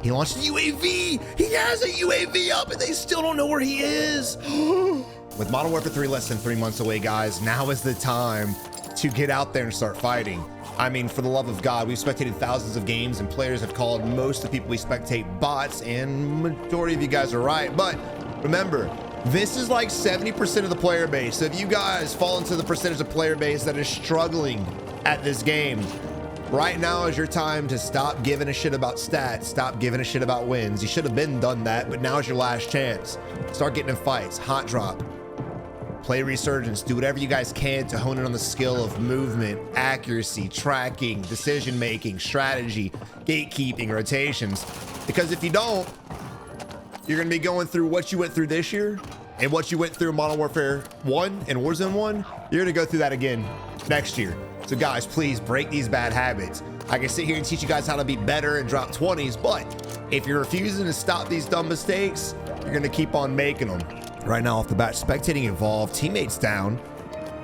He launched a UAV. He has a UAV up and they still don't know where he is. With Modern Warfare 3 less than 3 months away, guys, now is the time to get out there and start fighting. I mean, for the love of God, we've spectated thousands of games and players have called most of the people we spectate bots, and majority of you guys are right. But remember, this is like 70% of the player base. So if you guys fall into the percentage of player base that is struggling at this game, right now is your time to stop giving a shit about stats, stop giving a shit about wins. You should have been done that, but now is your last chance. Start getting in fights, hot drop, play Resurgence, do whatever you guys can to hone in on the skill of movement, accuracy, tracking, decision-making, strategy, gatekeeping, rotations. Because if you don't, you're gonna be going through what you went through this year and what you went through in Modern Warfare 1 and Warzone 1, you're gonna go through that again next year. So guys, please break these bad habits. I can sit here and teach you guys how to be better and drop 20s, but if you're refusing to stop these dumb mistakes, you're gonna keep on making them. Right now off the bat, spectating Evolve, teammates down.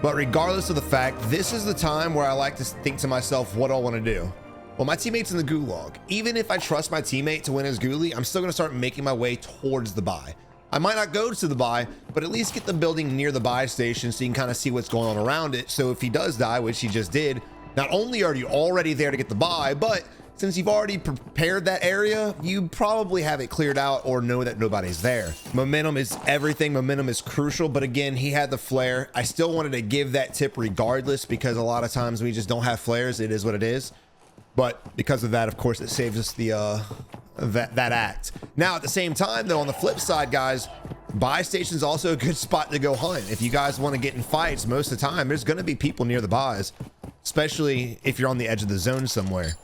But regardless of the fact, this is the time where I like to think to myself, what do I wanna do? Well, my teammate's in the gulag. Even if I trust my teammate to win his ghoulie, I'm still gonna start making my way towards the buy. I might not go to the buy, but at least get the building near the buy station so you can kind of see what's going on around it. So if he does die, which he just did, not only are you already there to get the buy, but since you've already prepared that area, you probably have it cleared out or know that nobody's there. Momentum is everything. Momentum is crucial. But again, he had the flare. I still wanted to give that tip regardless, because a lot of times we just don't have flares. It is what it is. But because of that, of course, it saves us the that act. Now, at the same time, though, on the flip side, guys, buy station is also a good spot to go hunt. If you guys want to get in fights, most of the time, there's going to be people near the buys, especially if you're on the edge of the zone somewhere.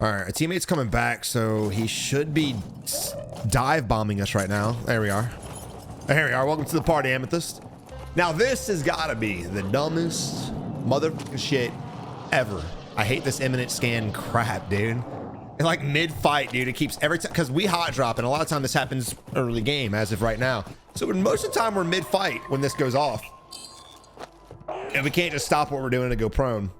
All right, our teammate's coming back, so he should be dive bombing us right now. There we are. There we are. Welcome to the party, Amethyst. Now, this has got to be the dumbest motherfucking shit ever. I hate this imminent scan crap, dude. And like mid-fight, dude, it keeps every time, because we hot drop, and a lot of time this happens early game, as of right now. So most of the time we're mid-fight when this goes off. And we can't just stop what we're doing and go prone.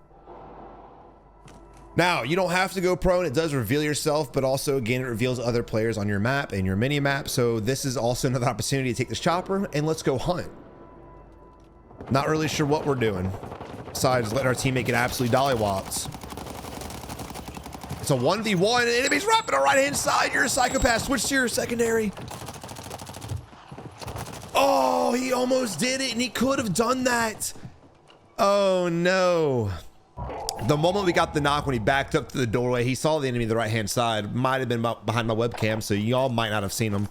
Now, you don't have to go prone. It does reveal yourself, but also, again, it reveals other players on your map and your mini-map. So this is also another opportunity to take this chopper and let's go hunt. Not really sure what we're doing, besides letting our teammate get absolutely dollywopped. It's a 1v1, and enemies wrapping our right-hand side. You're a psychopath. Switch to your secondary. Oh, he almost did it, and he could have done that. Oh, no. The moment we got the knock, when he backed up to the doorway, he saw the enemy on the right-hand side. Might have been behind my webcam, so y'all might not have seen him.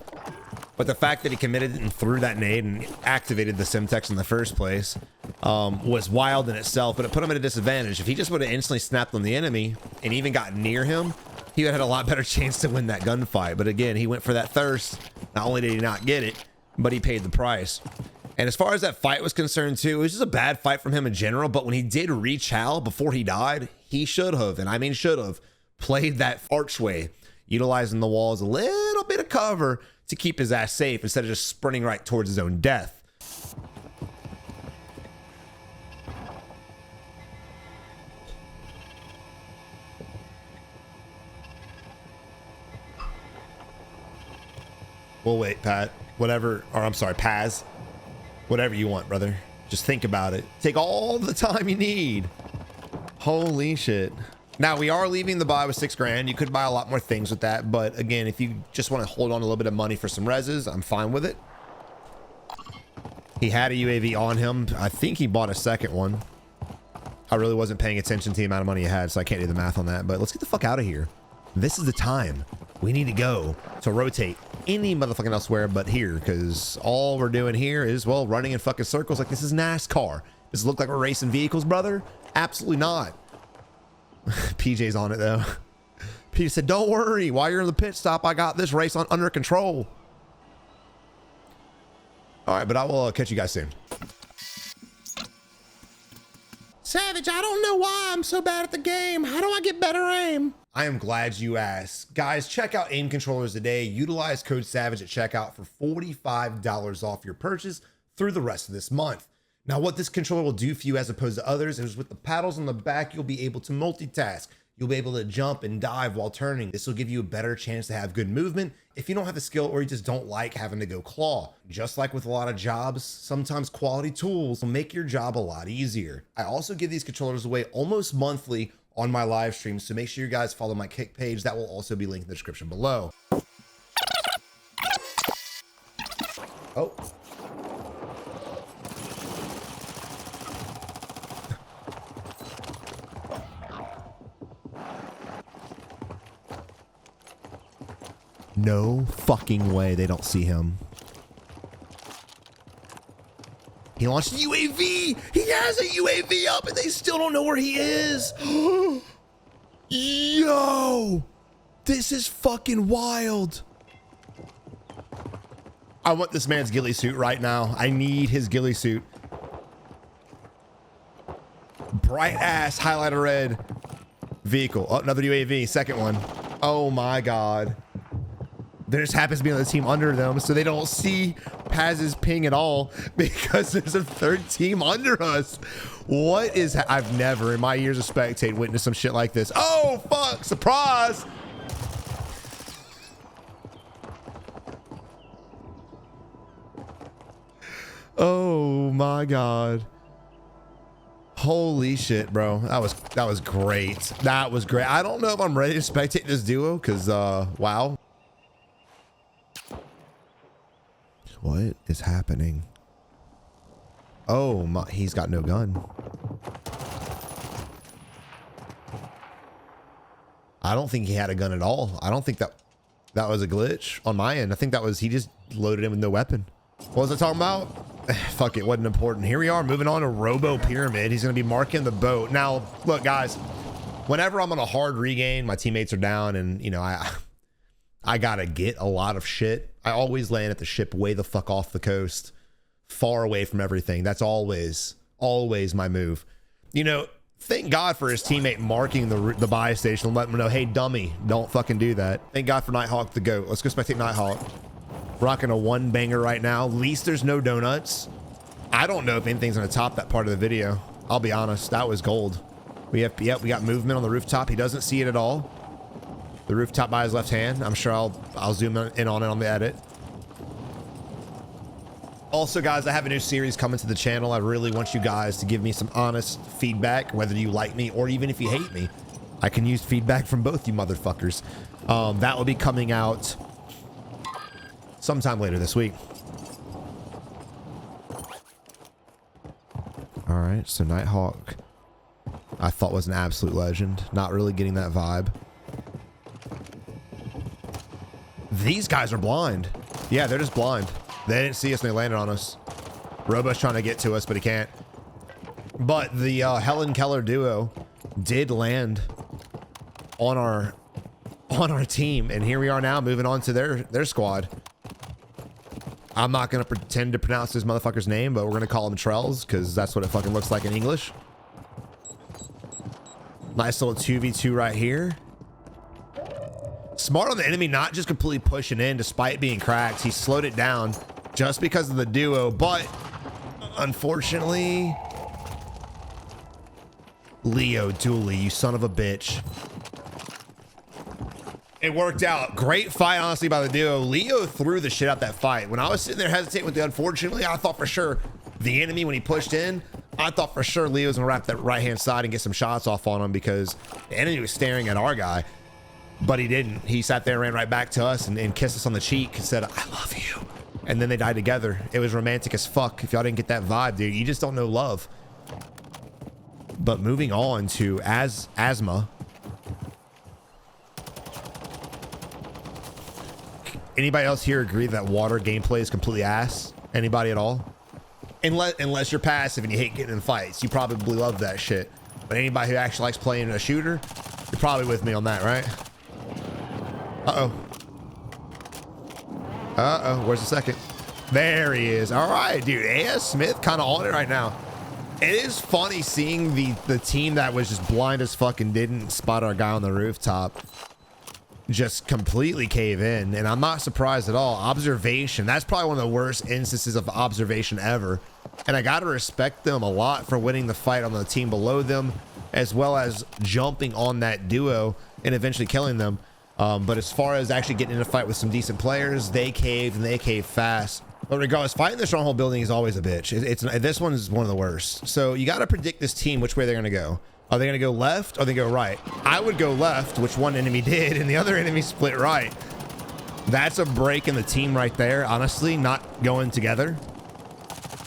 But the fact that he committed and threw that nade and activated the Simtex in the first place was wild in itself, but it put him at a disadvantage. If he just would have instantly snapped on the enemy and even got near him, he would have had a lot better chance to win that gunfight. But again, he went for that thirst. Not only did he not get it, but he paid the price. And as far as that fight was concerned too, it was just a bad fight from him in general. But when he did reach Hal before he died, he should have, and I mean should have, played that archway, utilizing the walls a little bit of cover to keep his ass safe instead of just sprinting right towards his own death. We'll wait, Pat. Whatever, or I'm sorry, Paz. Whatever you want, brother. Just think about it. Take all the time you need. Holy shit. Now, we are leaving the buy with 6 grand. You could buy a lot more things with that, but again, if you just want to hold on a little bit of money for some reses, I'm fine with it. He had a UAV on him. I think he bought a second one. I really wasn't paying attention to the amount of money he had, so I can't do the math on that, but let's get the fuck out of here. This is the time. We need to go to rotate any motherfucking elsewhere but here, because all we're doing here is, well, running in fucking circles like this is NASCAR. Does it look like we're racing vehicles, brother? Absolutely not. PJ's on it though. PJ said, don't worry, while you're in the pit stop, I got this race under control. All right, but I will catch you guys soon. Savage, I don't know why I'm so bad at the game. How do I get better aim? I am glad you asked. Guys, check out aim controllers today. Utilize code SAVAGE at checkout for $45 off your purchase through the rest of this month. Now, what this controller will do for you as opposed to others is with the paddles on the back, you'll be able to multitask. You'll be able to jump and dive while turning. This will give you a better chance to have good movement if you don't have the skill or you just don't like having to go claw. Just like with a lot of jobs, sometimes quality tools will make your job a lot easier. I also give these controllers away almost monthly on my live streams, so make sure you guys follow my Kick page. That will also be linked in the description below. Oh. No fucking way they don't see him. He launched a UAV. He has a UAV up and they still don't know where he is. Yo, this is fucking wild. I want this man's ghillie suit right now. I need his ghillie suit. Bright ass highlighter red vehicle. Oh, another UAV, second one. Oh my God. There just happens to be on the team under them, so they don't see Paz's ping at all because there's a third team under us. What is, I've never in my years of spectate witnessed some shit like this. Oh, fuck, surprise. Oh my God. Holy shit, bro. That was great. That was great. I don't know if I'm ready to spectate this duo because, wow. What is happening? Oh my, he's got no gun. I don't think he had a gun at all. I don't think that was a glitch on my end. I think that was, he just loaded in with no weapon. What was I talking about? Fuck it, wasn't important. Here we are moving on to Robo Pyramid. He's gonna be marking the boat. Now, look guys, whenever I'm on a hard regain, my teammates are down and you know, I gotta get a lot of shit. I always land at the ship way the fuck off the coast, far away from everything. That's always my move. You know, thank God for his teammate marking the buy station and letting him know, hey, dummy, don't fucking do that. Thank God for Nighthawk the GOAT. Let's go spectate Nighthawk. Rocking a one banger right now. At least there's no donuts. I don't know if anything's gonna top that part of the video. I'll be honest, that was gold. We got movement on the rooftop. He doesn't see it at all. The rooftop by his left hand. I'm sure I'll zoom in on it on the edit. Also, guys, I have a new series coming to the channel. I really want you guys to give me some honest feedback, whether you like me or even if you hate me. I can use feedback from both you motherfuckers. That will be coming out sometime later this week. All right, so Nighthawk, I thought was an absolute legend. Not really getting that vibe. These guys are blind. Yeah, they're just blind. They didn't see us and they landed on us. Robo's trying to get to us, but he can't. But the Helen Keller duo did land on our team, and here we are now moving on to their squad. I'm not gonna pretend to pronounce this motherfucker's name, but we're gonna call him Trells because that's what it fucking looks like in English. Nice little 2v2 right here. Smart on the enemy, not just completely pushing in despite being cracked. He slowed it down just because of the duo, but unfortunately, Leo Dooley, you son of a bitch. It worked out. Great fight, honestly, by the duo. Leo threw the shit out that fight. When I was sitting there hesitating with the unfortunately, I thought for sure the enemy, when he pushed in, I thought for sure Leo was gonna wrap that right-hand side and get some shots off on him because the enemy was staring at our guy. But he didn't. He sat there, ran right back to us and kissed us on the cheek and said, I love you. And then they died together. It was romantic as fuck. If y'all didn't get that vibe, dude, you just don't know love. But moving on to Asthma. Anybody else here agree that water gameplay is completely ass? Anybody at all? Unless you're passive and you hate getting in fights. You probably love that shit. But anybody who actually likes playing a shooter, you're probably with me on that, right? Uh-oh. Uh-oh, where's the second? There he is. All right, dude. A.S. Smith kind of on it right now. It is funny seeing the team that was just blind as fuck and didn't spot our guy on the rooftop just completely cave in. And I'm not surprised at all. Observation. That's probably one of the worst instances of observation ever. And I got to respect them a lot for winning the fight on the team below them. as well as jumping on that duo and eventually killing them. But as far as actually getting in a fight with some decent players, they caved, and they caved fast. But regardless, fighting the stronghold building is always a bitch. This one is one of the worst. So you got to predict this team, which way they're going to go. Are they going to go left or they go right? I would go left, which one enemy did, and the other enemy split right. That's a break in the team right there, honestly, not going together.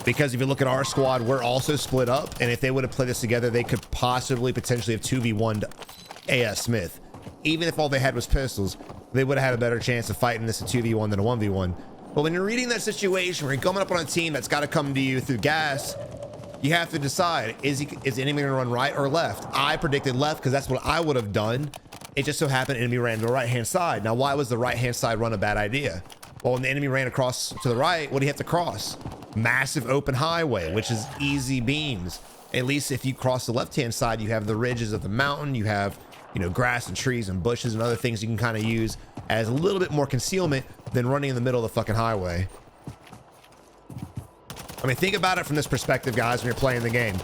Because if you look at our squad, we're also split up, and if they would have played this together, they could possibly potentially have 2v1'd AS Smith. Even if all they had was pistols, they would have had a better chance of fighting this a 2v1 than a 1v1. But when you're reading that situation where you're coming up on a team that's got to come to you through gas, you have to decide, is the enemy going to run right or left? I predicted left because that's what I would have done. It just so happened enemy ran to the right-hand side. Now, why was the right-hand side run a bad idea? Well, when the enemy ran across to the right, what do you have to cross? Massive open highway, which is easy beams. At least if you cross the left-hand side, you have the ridges of the mountain. You have, you know, grass and trees and bushes and other things you can kind of use as a little bit more concealment than running in the middle of the fucking highway. I mean, think about it from this perspective, guys, when you're playing the game.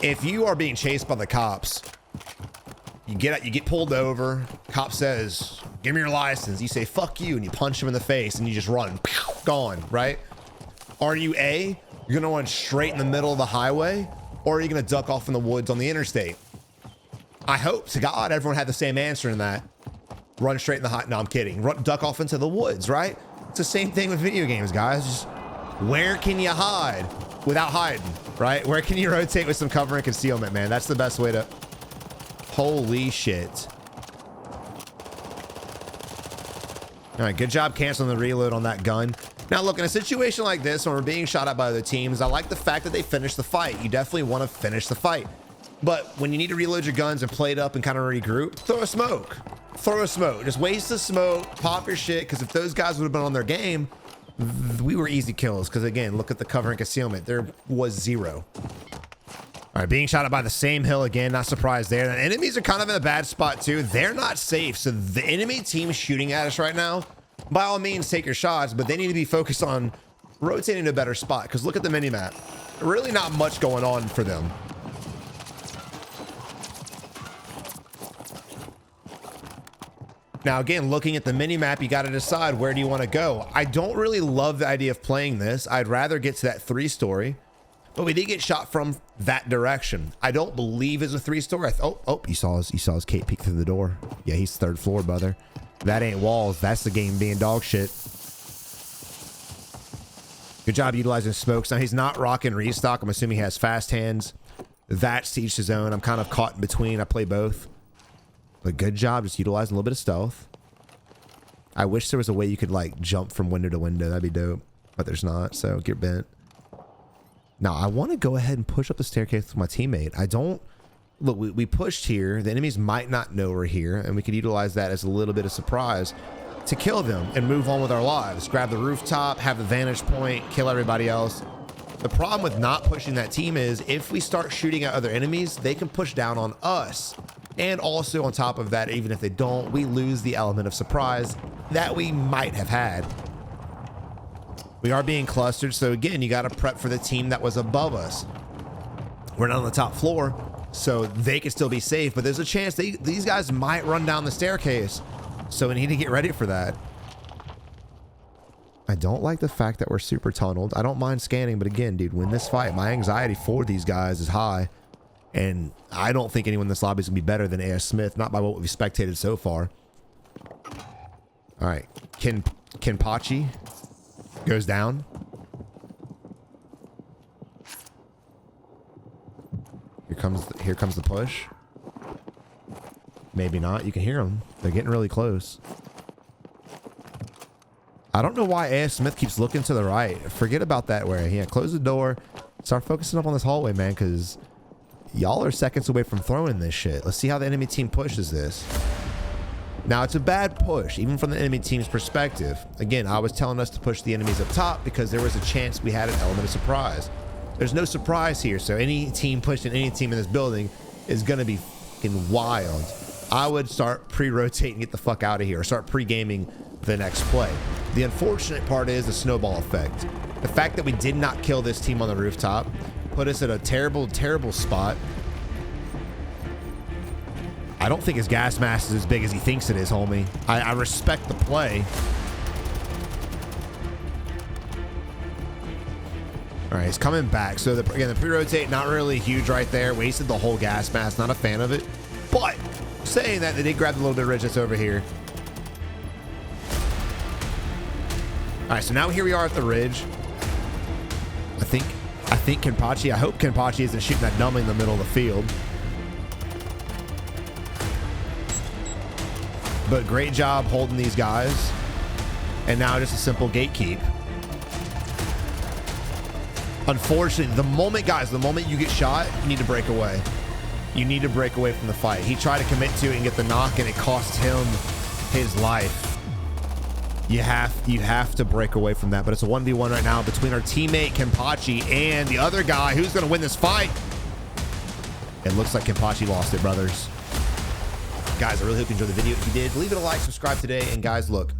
If you are being chased by the cops, you get pulled over, cop says, give me your license. You say, fuck you, and you punch him in the face and you just run, gone, right? Are you A, you're gonna run straight in the middle of the highway, or are you gonna duck off in the woods on the interstate? I hope to God everyone had the same answer in that. Run straight in the hot. No, I'm kidding. Duck off into the woods, right? It's the same thing with video games, guys. Just where can you hide without hiding, right? Where can you rotate with some cover and concealment, man? That's the best way to. Holy shit. All right, good job canceling the reload on that gun. Now, look, in a situation like this, when we're being shot at by other teams, I like the fact that they finished the fight. You definitely want to finish the fight. But when you need to reload your guns and play it up and kind of regroup, throw a smoke. Throw a smoke. Just waste the smoke, pop your shit, because if those guys would have been on their game, we were easy kills. Because, again, look at the cover and concealment. There was zero. All right, being shot at by the same hill again. Not surprised there. The enemies are kind of in a bad spot, too. They're not safe. So the enemy team shooting at us right now, by all means, take your shots, but they need to be focused on rotating to a better spot. Because look at the minimap. Really not much going on for them. Now, again, looking at the mini-map, you got to decide where do you want to go. I don't really love the idea of playing this. I'd rather get to that 3-story, but we did get shot from that direction. I don't believe it's a 3-story. Oh, you saw his cape peek through the door. Yeah, he's 3rd floor, brother. That ain't walls. That's the game being dog shit. Good job utilizing smokes. Now, he's not rocking restock. I'm assuming he has fast hands. That's to each his own. I'm kind of caught in between. I play both. But good job just utilizing a little bit of stealth. I wish there was a way you could like jump from window to window. That'd be dope. But there's not, so get bent. Now I want to go ahead and push up the staircase with my teammate. I don't look, we pushed here. The enemies might not know we're here, and we could utilize that as a little bit of surprise to kill them and move on with our lives. Grab the rooftop, have the vantage point, kill everybody else. The problem with not pushing that team is if we start shooting at other enemies, they can push down on us. And also on top of that, even if they don't, we lose the element of surprise that we might have had. We are being clustered, so again, you got to prep for the team that was above us. We're not on the top floor, so they could still be safe, but there's a chance these guys might run down the staircase, so we need to get ready for that. I don't like the fact that we're super tunneled. I don't mind scanning, but again, dude, win this fight. My anxiety for these guys is high. And I don't think anyone in this lobby is going to be better than AS Smith, not by what we've spectated so far. All right. Kenpachi goes down. Here comes the push. Maybe not. You can hear them. They're getting really close. I don't know why AS Smith keeps looking to the right. Forget about that way. Yeah, close the door. Start focusing up on this hallway, man, because y'all are seconds away from throwing this shit. Let's see how the enemy team pushes this. Now, it's a bad push, even from the enemy team's perspective. Again, I was telling us to push the enemies up top because there was a chance we had an element of surprise. There's no surprise here, so any team pushing any team in this building is going to be fucking wild. I would start pre-rotating, get the fuck out of here, or start pre-gaming the next play. The unfortunate part is the snowball effect. The fact that we did not kill this team on the rooftop put us at a terrible, terrible spot. I don't think his gas mask is as big as he thinks it is, homie. I respect the play. All right, he's coming back. So again, the pre-rotate, not really huge right there. Wasted the whole gas mask. Not a fan of it. But saying that, they did grab a little bit of richness over here. All right, so now here we are at the ridge. I think Kenpachi, I hope Kenpachi isn't shooting that dummy in the middle of the field. But great job holding these guys. And now just a simple gatekeep. Unfortunately, the moment you get shot, you need to break away. You need to break away from the fight. He tried to commit to it and get the knock, and it cost him his life. You have to break away from that. But it's a 1v1 right now between our teammate Kenpachi and the other guy. Who's going to win this fight? It looks like Kenpachi lost it, brothers. Guys, I really hope you enjoyed the video. If you did, leave it a like, subscribe today, and guys, look,